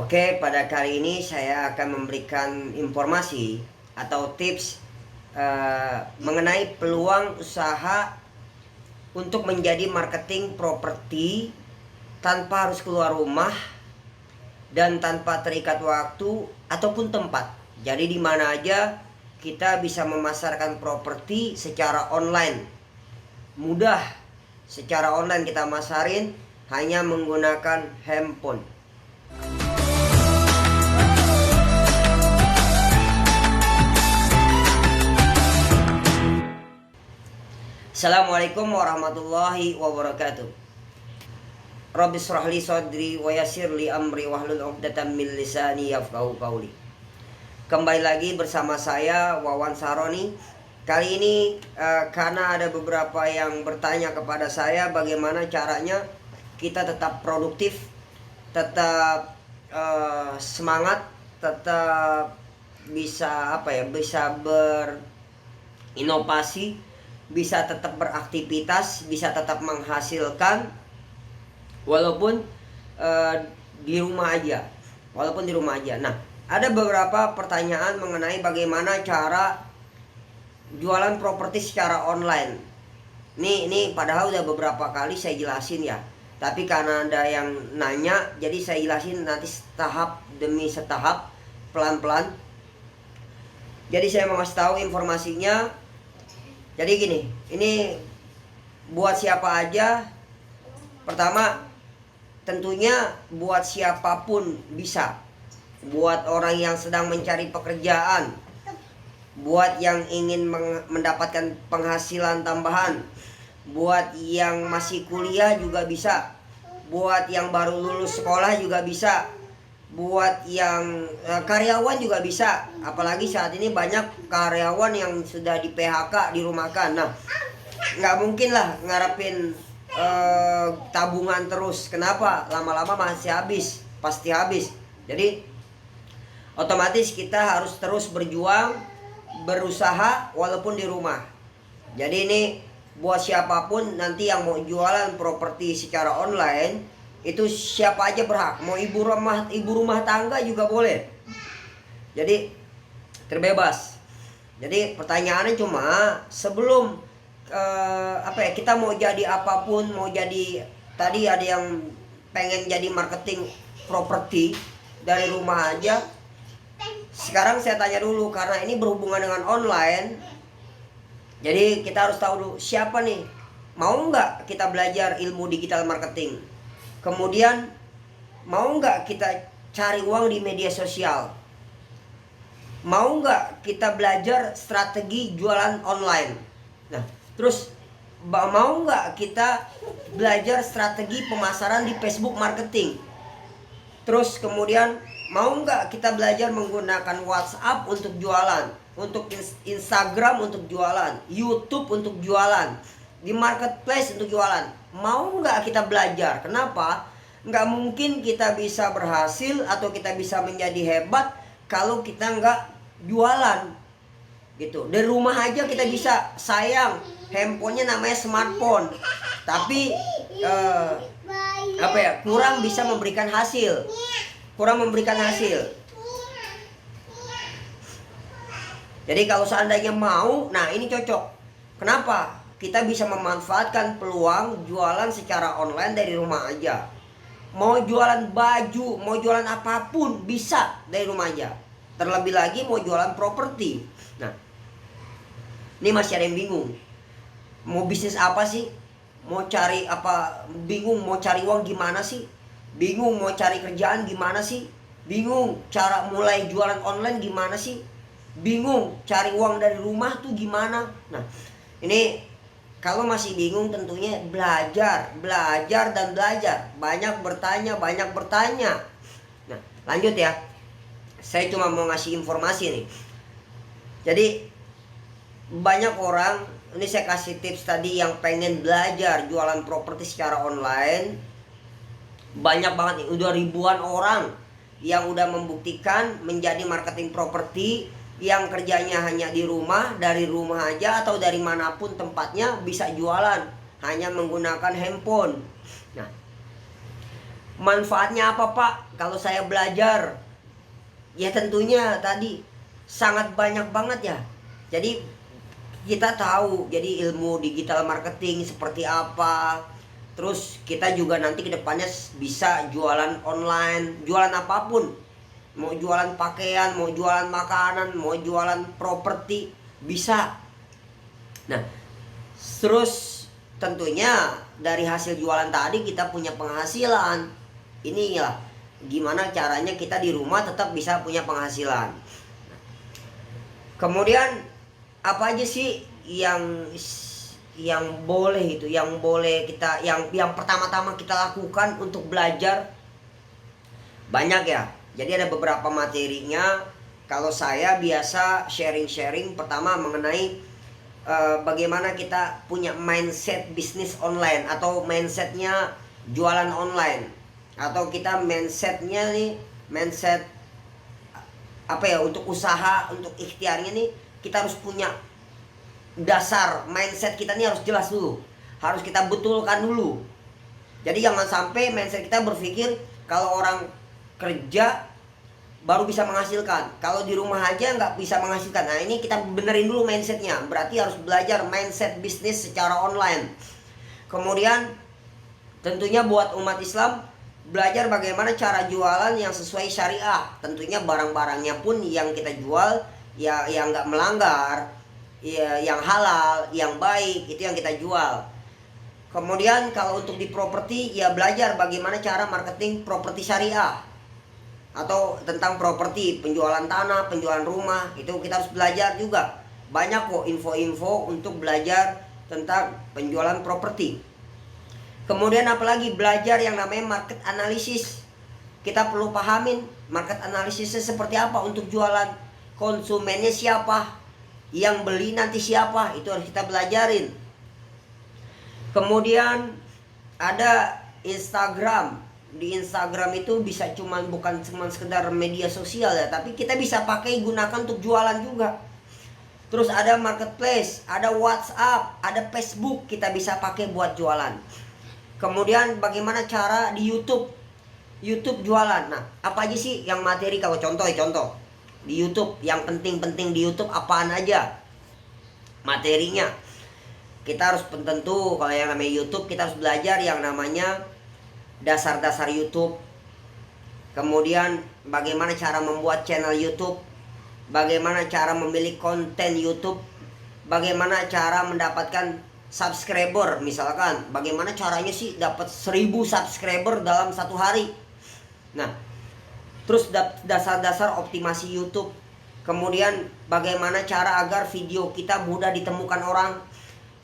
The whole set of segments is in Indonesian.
Oke, pada kali ini saya akan memberikan informasi atau tips mengenai peluang usaha untuk menjadi marketing properti tanpa harus keluar rumah dan tanpa terikat waktu ataupun tempat. Jadi di mana aja kita bisa memasarkan properti secara online. Mudah, secara online kita masarin hanya menggunakan handphone. Assalamualaikum warahmatullahi wabarakatuh. Rabbi shrah li sadri wa yassir li amri wahlul 'uqdatam min lisani yafqahu qawli. Kembali lagi bersama saya Wawan Saroni. Kali ini karena ada beberapa yang bertanya kepada saya bagaimana caranya kita tetap produktif, tetap semangat, tetap bisa bisa berinovasi, bisa tetap beraktivitas, bisa tetap menghasilkan walaupun di rumah aja. Nah, ada beberapa pertanyaan mengenai bagaimana cara jualan properti secara online. Ini padahal udah beberapa kali saya jelasin ya. Tapi karena ada yang nanya, jadi saya jelasin nanti tahap demi setahap, pelan-pelan. Jadi saya mau kasih tahu informasinya. Jadi gini, ini buat siapa aja. Pertama, tentunya buat siapapun bisa. Buat orang yang sedang mencari pekerjaan, buat yang ingin mendapatkan penghasilan tambahan, buat yang masih kuliah juga bisa, buat yang baru lulus sekolah juga bisa, buat yang karyawan juga bisa. Apalagi saat ini banyak karyawan yang sudah di PHK, dirumahkan. Nah, nggak mungkin lah ngarepin tabungan terus. Kenapa? Lama-lama masih habis, pasti habis. Jadi otomatis kita harus terus berjuang, berusaha walaupun di rumah. Jadi ini buat siapapun nanti yang mau jualan properti secara online, itu siapa aja berhak. Mau ibu rumah tangga juga boleh. Jadi terbebas. Jadi pertanyaannya cuma sebelum kita mau jadi apapun, mau jadi, tadi ada yang pengen jadi marketing properti dari rumah aja. Sekarang saya tanya dulu, karena ini berhubungan dengan online, jadi kita harus tahu dulu siapa nih mau nggak kita belajar ilmu digital marketing. Kemudian mau nggak kita cari uang di media sosial? Mau nggak kita belajar strategi jualan online? Nah, terus mau nggak kita belajar strategi pemasaran di Facebook marketing? Terus kemudian mau nggak kita belajar menggunakan WhatsApp untuk jualan, untuk Instagram untuk jualan, YouTube untuk jualan, di marketplace untuk jualan? Mau nggak kita belajar? Kenapa? Nggak mungkin kita bisa berhasil atau kita bisa menjadi hebat kalau kita nggak jualan gitu. Dari rumah aja kita bisa. Sayang, handphonenya namanya smartphone, tapi kurang bisa memberikan hasil. Jadi kalau seandainya mau, nah ini cocok. Kenapa? Kita bisa memanfaatkan peluang jualan secara online dari rumah aja. Mau jualan baju, mau jualan apapun bisa dari rumah aja. Terlebih lagi mau jualan properti. Nah, ini masih ada yang bingung. Mau bisnis apa sih? Mau cari apa? Bingung mau cari uang gimana sih? Bingung mau cari kerjaan gimana sih? Bingung cara mulai jualan online gimana sih? Bingung cari uang dari rumah tuh gimana? Nah, ini kalau masih bingung tentunya belajar. Banyak bertanya. Nah, lanjut ya. Saya cuma mau ngasih informasi nih. Jadi banyak orang, ini saya kasih tips tadi yang pengen belajar jualan properti secara online. Banyak banget nih, udah ribuan orang yang udah membuktikan menjadi marketing properti, yang kerjanya hanya di rumah, dari rumah aja atau dari manapun tempatnya bisa jualan hanya menggunakan handphone. Nah, Manfaatnya apa Pak kalau saya belajar? Ya tentunya tadi sangat banyak banget ya. Jadi kita tahu jadi ilmu digital marketing seperti apa. Terus kita juga nanti kedepannya bisa jualan online, jualan apapun. Mau jualan pakaian, mau jualan makanan, mau jualan properti, bisa. Nah, terus tentunya dari hasil jualan tadi kita punya penghasilan. Ini ya gimana caranya kita di rumah tetap bisa punya penghasilan. Kemudian apa aja sih yang boleh itu, yang boleh kita, yang pertama-tama kita lakukan untuk belajar? Banyak ya. Jadi ada beberapa materinya. Kalau saya biasa sharing-sharing pertama mengenai bagaimana kita punya mindset bisnis online atau mindsetnya jualan online, atau kita mindsetnya nih, mindset apa ya, untuk usaha, untuk ikhtiarnya nih kita harus punya dasar mindset kita nih harus jelas dulu, harus kita betulkan dulu. Jadi jangan sampai mindset kita berpikir kalau orang kerja baru bisa menghasilkan, kalau di rumah aja nggak bisa menghasilkan. Nah ini kita benerin dulu mindsetnya. Berarti harus belajar mindset bisnis secara online. Kemudian tentunya buat umat Islam, belajar bagaimana cara jualan yang sesuai syariah. Tentunya barang-barangnya pun yang kita jual ya yang nggak melanggar, ya yang halal, yang baik, itu yang kita jual. Kemudian kalau untuk di properti ya belajar bagaimana cara marketing properti syariah, atau tentang properti, penjualan tanah, penjualan rumah, itu kita harus belajar juga. Banyak kok info-info untuk belajar tentang penjualan properti. Kemudian apalagi belajar yang namanya market analysis. Kita perlu pahamin market analisisnya seperti apa untuk jualan, konsumennya siapa, yang beli nanti siapa, itu harus kita belajarin. Kemudian ada Instagram. Di Instagram itu bisa bukan cuma sekedar media sosial ya, tapi kita bisa pakai gunakan untuk jualan juga. Terus ada marketplace, ada WhatsApp, ada Facebook, kita bisa pakai buat jualan. Kemudian bagaimana cara di YouTube jualan. Nah, apa aja sih yang materi, kalau contoh di YouTube yang penting-penting di YouTube apaan aja materinya. Kita harus tentu kalau yang namanya YouTube kita harus belajar yang namanya dasar-dasar YouTube. Kemudian bagaimana cara membuat channel YouTube, bagaimana cara memilih konten YouTube, bagaimana cara mendapatkan subscriber. Misalkan bagaimana caranya sih dapat 1000 subscriber dalam satu hari. Nah, terus dasar-dasar optimasi YouTube. Kemudian bagaimana cara agar video kita mudah ditemukan orang.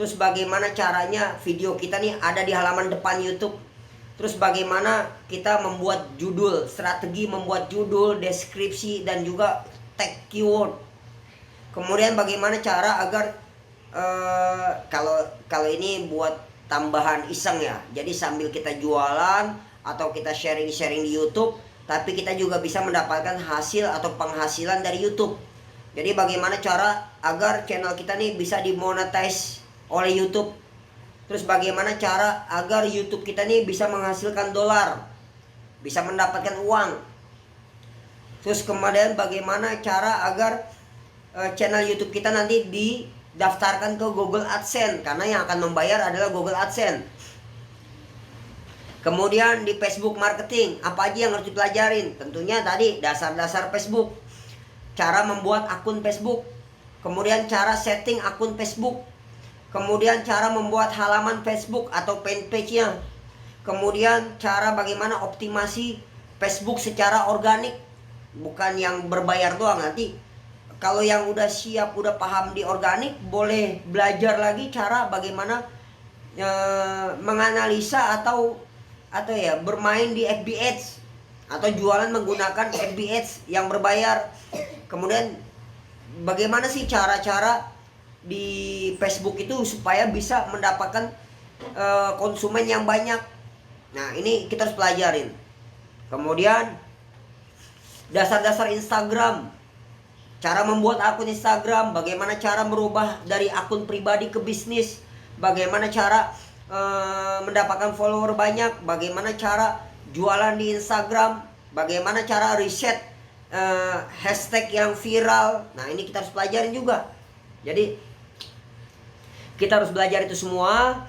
Terus bagaimana caranya video kita nih ada di halaman depan YouTube. Terus bagaimana kita membuat judul, strategi membuat judul, deskripsi, dan juga tag keyword. Kemudian bagaimana cara agar kalau ini buat tambahan iseng ya. Jadi sambil kita jualan atau kita sharing-sharing di YouTube, tapi kita juga bisa mendapatkan hasil atau penghasilan dari YouTube. Jadi bagaimana cara agar channel kita nih bisa dimonetize oleh YouTube. Terus bagaimana cara agar YouTube kita nih bisa menghasilkan dolar, bisa mendapatkan uang. Terus kemudian bagaimana cara agar channel YouTube kita nanti didaftarkan ke Google AdSense, karena yang akan membayar adalah Google AdSense. Kemudian di Facebook marketing, apa aja yang harus dipelajarin? Tentunya tadi dasar-dasar Facebook, cara membuat akun Facebook, kemudian cara setting akun Facebook, kemudian cara membuat halaman Facebook atau fanpage-nya, kemudian cara bagaimana optimasi Facebook secara organik, bukan yang berbayar doang. Nanti kalau yang udah siap, udah paham di organik, boleh belajar lagi cara bagaimana menganalisa atau ya bermain di FB Ads atau jualan menggunakan FB Ads yang berbayar. Kemudian bagaimana sih cara-cara di Facebook itu supaya bisa mendapatkan konsumen yang banyak. Nah ini kita harus pelajarin. Kemudian dasar-dasar Instagram, cara membuat akun Instagram, bagaimana cara merubah dari akun pribadi ke bisnis, bagaimana cara mendapatkan follower banyak, bagaimana cara jualan di Instagram, bagaimana cara riset hashtag yang viral. Nah, ini kita harus pelajarin juga. Jadi kita harus belajar itu semua.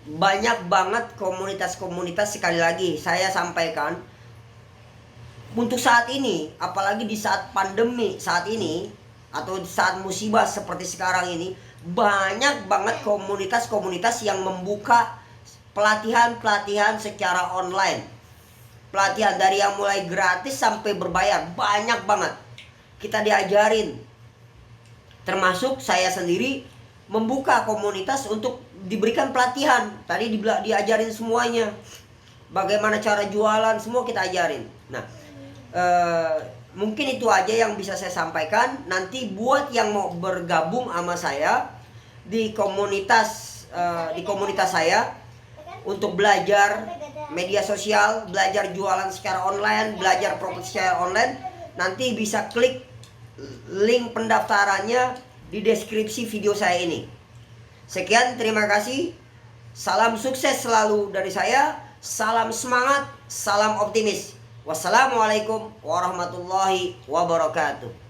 Banyak banget komunitas-komunitas. Sekali lagi saya sampaikan, untuk saat ini, apalagi di saat pandemi saat ini atau di saat musibah seperti sekarang ini, banyak banget komunitas-komunitas yang membuka pelatihan-pelatihan secara online. Pelatihan dari yang mulai gratis sampai berbayar, banyak banget kita diajarin. Termasuk saya sendiri membuka komunitas untuk diberikan pelatihan. Tadi diajarin semuanya, bagaimana cara jualan, semua kita ajarin. Nah, mungkin itu aja yang bisa saya sampaikan. Nanti buat yang mau bergabung sama saya di komunitas saya untuk belajar media sosial, belajar jualan secara online, belajar properti secara online, nanti bisa klik link pendaftarannya di deskripsi video saya ini. Sekian, terima kasih. Salam sukses selalu dari saya. Salam semangat, salam optimis. Wassalamualaikum warahmatullahi wabarakatuh.